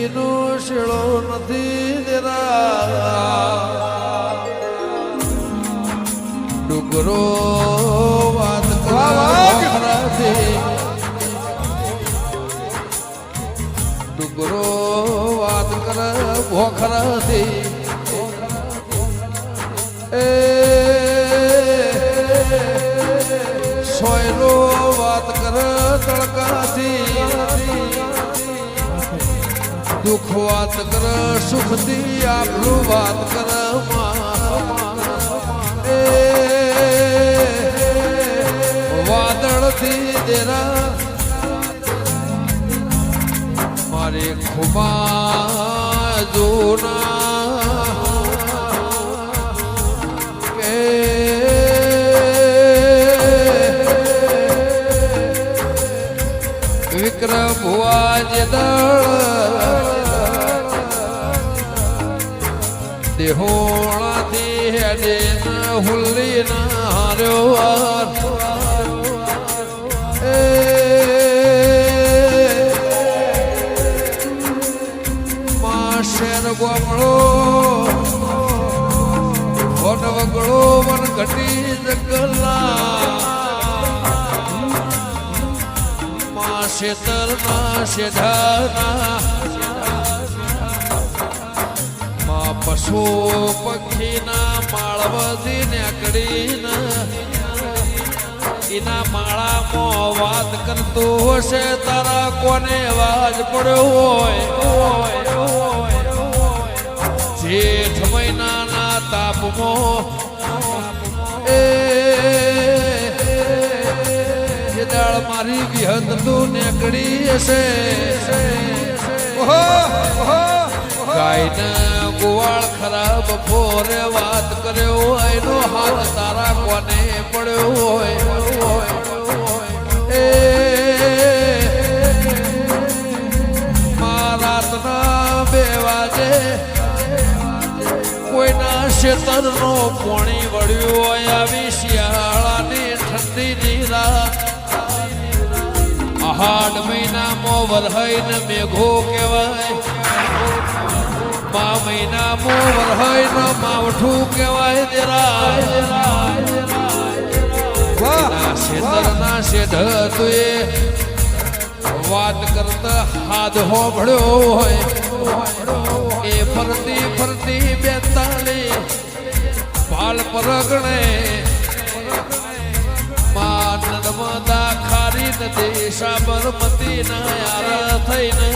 નદીનો શેળો નથી દેરા ડુગરો વાત કરે ડુગરો વાત કરે ભોખરાથી એ સોયરો વાત કરે તડકાથી દુઃખ વાત કરે સુખથી આપણું વાત કરે એ વાદળથી દેરા મારે ખુબા જોના કે વિક્રમ ભુવા જે દેહોણાથી હેડે હુલ્લી ના હાર્યો શેર ગોમળો વન વગળો વન ઘટી જગલા માં શેતરના શેઢાના માં પશુ પક્ષીના માળવથી નેકડીના એના માળામાં વાત કરતું હશે તારા કોને અવાજ પડ્યો હોય જેઠ મહિનાના તાપમાં એ દાળ મારી વિહત તું નેકડી હશે ગાયને ગોવાળ ખરાબ ફોરે વાત કર્યો એનો હાથ તારા કોને પડ્યો હોય એ રાતના 2 વાગે કોઈના શેતરનો પોણી વળ્યું હોય આવી શિયાળાની ઠંડીની રાત આહાડ મહિનામાં વરહાઈને મેઘો કહેવાય મા મહિનામાં વરહાઈને માવઠું કહેવાય દેરા શેતરના શેઢ તુએ વાત કરતા હાથ હોભળ્યો હોય એ ફરતી ફરતી 42 ભાલ પરગણે માં નર્મદા ખારી નદી સાબરમતી ના યાર થઈને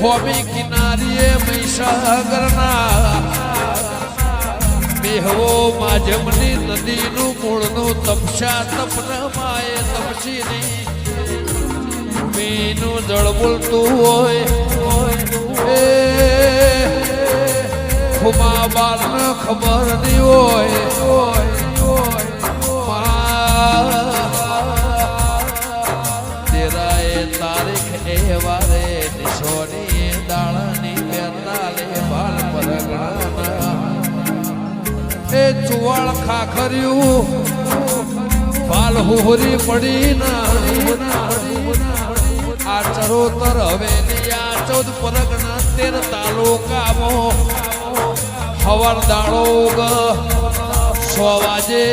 હોમી કિનારીએ મહીસાગરના મેહવો માજમની નદીનું મૂળનું તપસ્યા તપના માએ તપસીની મીનું જળ બોલતું હોય એ ખુમા બારને ખબર નહીં હોય તેરાએ તારીખ એ વારે નિશોની દાળાની 42 બાળ પરગણા એ ચુવાળ ખાખર્યું બાલ હોરી પડી ના આ ચરોતર હવેલી આ 14 પરગણા 13 તાલુકામાં હવાર દાડો 100 વાગે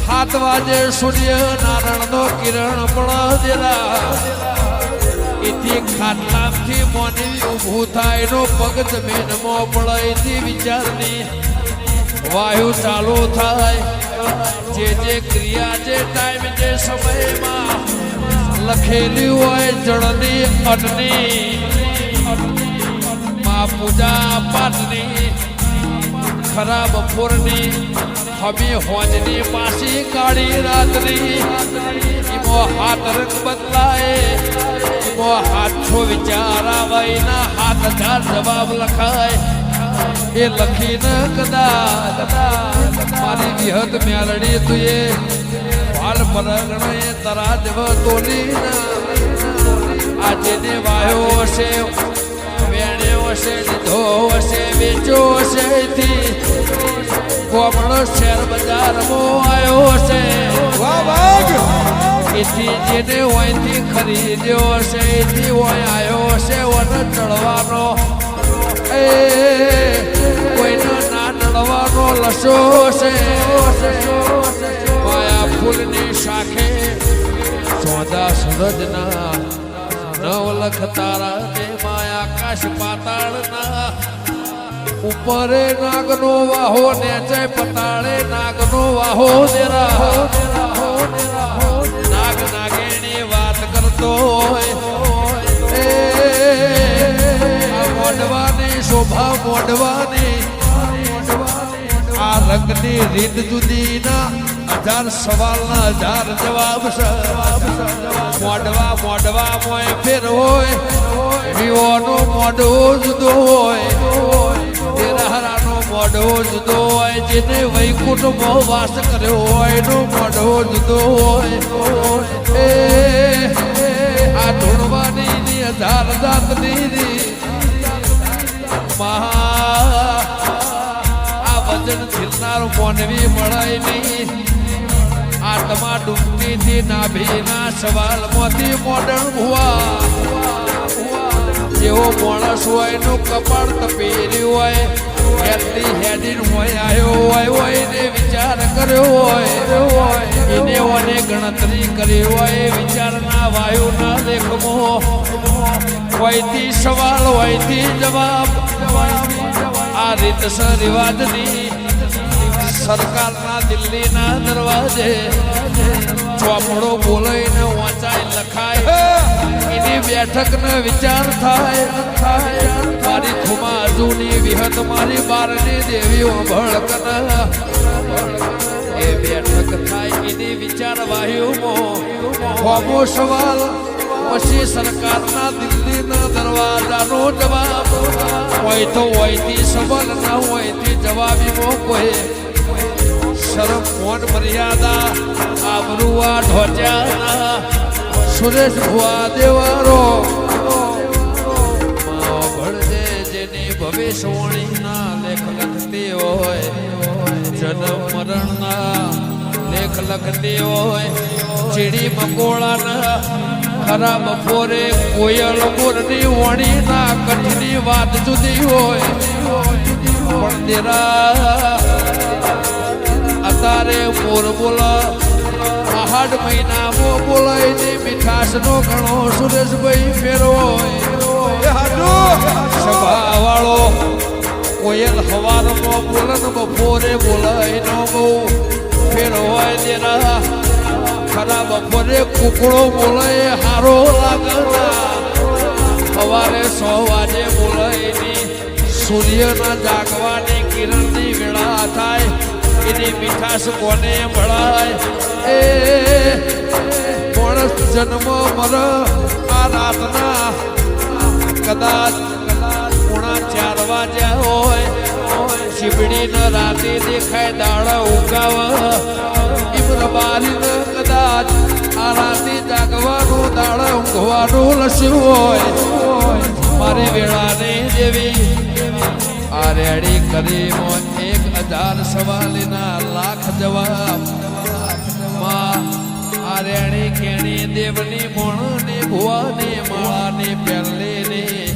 7 વાગે સૂર્ય નારાયણનો કિરણ પડેલા એથી ખાટલાથી મોની ઊભું થાય નો પગ જમીનમાં પડે એથી વિચારની વાયુ ચાલુ થાય જે ક્રિયા જે ટાઈમ જે સમયમાં લખેલી હોય જળની અન્નની માં પૂજા પાઠની ખરાબ ફોરની હમી હોજની પાસી કાળી રાતની એમો હાથ રંગ બદલાય એમો હાથો વિચાર આવે ના હાથ હજાર જવાબ લખાય એ લખીને કદાચ મારી વિહત મેલડી તુએ હાલ પરગણે તરા દેવ તોલી આજે ને વાયો હશે વેણ્યો હશે લીધો હશે વેચો હશે થી કોમળો શેર બજારમાં આવ્યો હશે વાહ વાહ એથી જેને ઓયથી ખરીદ્યો હશે એથી ઓય આવ્યો હશે વન ચડવાનો એ કોઈને ના નડવાનો લસો છે માયા ફૂલની શાખે સોદા સૂરજના નવલખ તારા ને માયા આકાશ પાતાળના ઉપરે નાગનો વાહો નેચે પતાળે નાગનો વાહો દેરા નાગ નાગેણી વાત કરતો હોય મોઢવાની શોભા મોઢવાની આ રંગની રીત જુદી ના 1000 સવાલના 1000 જવાબ છે મોઢવા મોય ફેર હોય વિવોનો મોઢો જુદો હોય તેરાનો મોઢો જુદો હોય જેને વૈકુંઠમાં વાસ કર્યો હોય એનો મોઢો જુદો હોય એ આ ધૂણવાની 1000 જાતની આ વજન છિલનાર મોનવી મળાય નહીં આત્મા ડૂબતીથી નાભીના સવાલમાંથી મોડણ ભુવા જેવો માણસ હોય એનું કપાળ તપેર્યું હોય હેડીન હોય આવ્યો હોય એને વિચાર કર્યો હોય એને ઓને ગણતરી કરી હોય વિચારના વાયુના લેખમાં હોયથી સવાલ હોયથી જવાબ આ રીતસર રિવાજની સરકારના દિલ્હીના દરવાજે ચોપડો બોલાઈને વાંચાય લખાય એની બેઠકનો વિચાર થાય મારી ખુમા જૂની વિહત મારી બારની દેવી ભળકન એ બેઠક થાય એની વિચાર વાયુમાં હોમો સવાલ પછી સરકારના દિલ્હીના દરવાજાનો જવાબ હોય તો હોયથી સવાલ ના હોયથી જવાબીમાં કોઈ શરમ મોન મર્યાદા આબરૂઆ ઢોચાના સુરેશ ભુવા દેવારો ભળજે જેની ભવિષ્યવાણીના લેખ લખતી હોય જન્મ મરણના લેખ લખતી હોય ચીડી મકોળાના ખરા બપોરે કોયલ મોરની વણીના કઠની વાત જુદી હોય પણ તેરા અત્યારે મોર બોલા આહાડ મહિનામાં બોલાય ને મીઠાશનો ઘણો સુરેશભાઈ ફેરો સભા વાળો કોયલ હવારમાં બોલન બપોરે બોલાય નો બહુ ફેરો હોય તેરા ખરા બપોરે કુકડો બોલાય હારો લાગના સવારે 100 વાગે બોલાય ની સૂર્યના જાગવાની કિરણની વેળા થાય એની મીઠાશ કોને મળાય એ માણસ જન્મ મર આ રાતના કદાચ 3:30 વાગ્યા હોય શીબડીને રાતે દેખાય દાડા ઉગાવ ઇબ્રબારીને કદાચ આ રાતે જાગવાનું દાડા ઊંઘવાનું લસ્યું હોય મારી વેળાને દેવી આ રેડી કરી 1000 સવાલીના લાખ જવાબ માં આ રેડી કેણી દેવની મોણની ભુવાની માળાની પહેલેની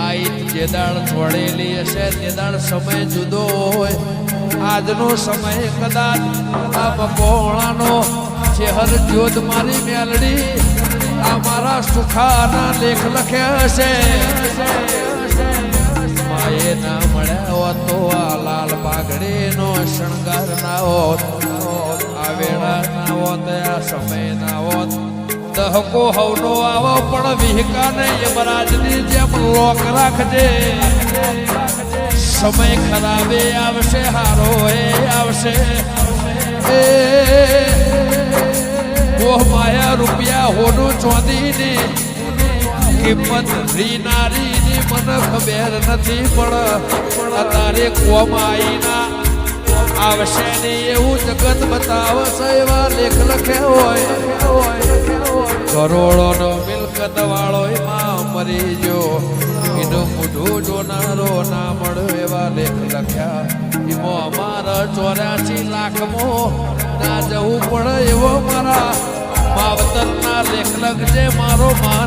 આઈત જે દાળ છોડેલી હશે તે દાળ સમય જુદો હોય આજનો સમય કદાચ આ મકોણાનો ચહેર જ્યોત મારી મેલડી આ મારા સુખાના લેખ લખ્યા હશે માએ ના મળ્યા હોત તો આ લાલ પાઘડીનો શણગાર ના હોત આ વેળા ના હોત આ સમય ના હોત દહકો હવનો આવો પણ વિહકાને યમરાજની જેમ લોક રાખજે સમય ખરાબે આવશે હારો એ આવશે એ મોહ માયા રૂપિયા હોનું ચોંદીની કિંમત રીનારીની મને ખબર નથી પણ તારે કોમાઈના આવશે ને એવું જગત બતાવશે એવા લેખ લખ્યા હોય કરોડોનો મિલકત વાળો એમાં મરી ગયો એનું મોઢું જોનારો ના મળ્યો એવા લેખ લખ્યા એમાં અમારા 84 લાખમાં ના જવું પડે એવો મારા માવતરના લેખ લખજે મારો મા